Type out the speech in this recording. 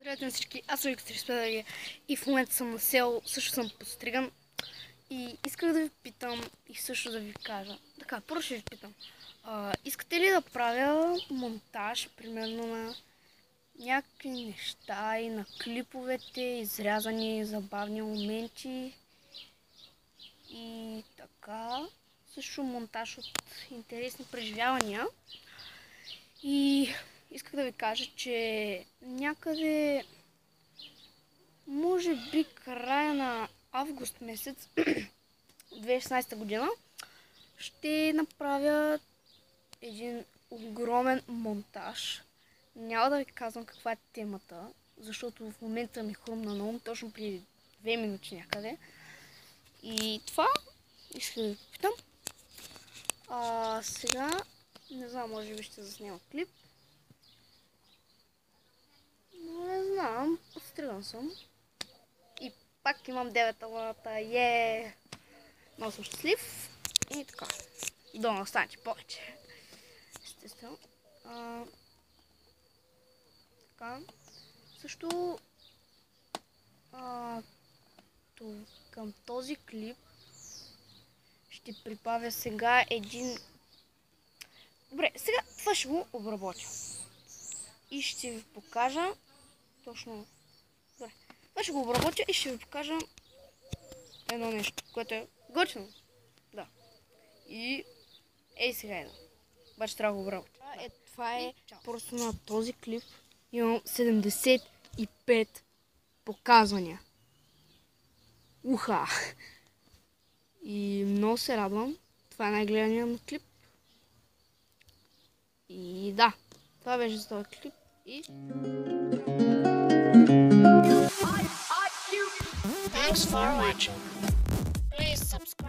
Здравейте на всички, аз съм Виктор Спедаги и в момента съм на село, също съм подстриган и исках да ви питам и също да ви кажа. Така, първо ще ви питам. Искате ли да правя монтаж, примерно на някакви неща и на клиповете, изрязани забавни моменти и така. Също монтаж от интересни преживявания. И исках да ви кажа, че някъде, може би края на август месец 2016 година, ще направя един огромен монтаж. Няма да ви казвам каква е темата, защото в момента ми хрумна на ум, точно преди 2 минути някъде. И това исках да ви питам. Сега, не знам, може би ще заснема клип. Но не знам, подстриган съм. И пак имам 9 алата, много съм щастлив. И така, да настанете повече. Естествено. Така, също към този клип ще прибавя сега един... Добре, сега това ще го обработя. И ще ви покажа точно... Добре, това ще го обработя и ще ви покажа едно нещо, което е готино. Да. И... сега едно. Обаче трябва да го обработя. Това е просто на този клип. Имам 75 показвания. Уха! И много се радвам. Това е най-гледаният ми клип. И да, това беше за този клип. И... Thanks for watching. Please subscribe.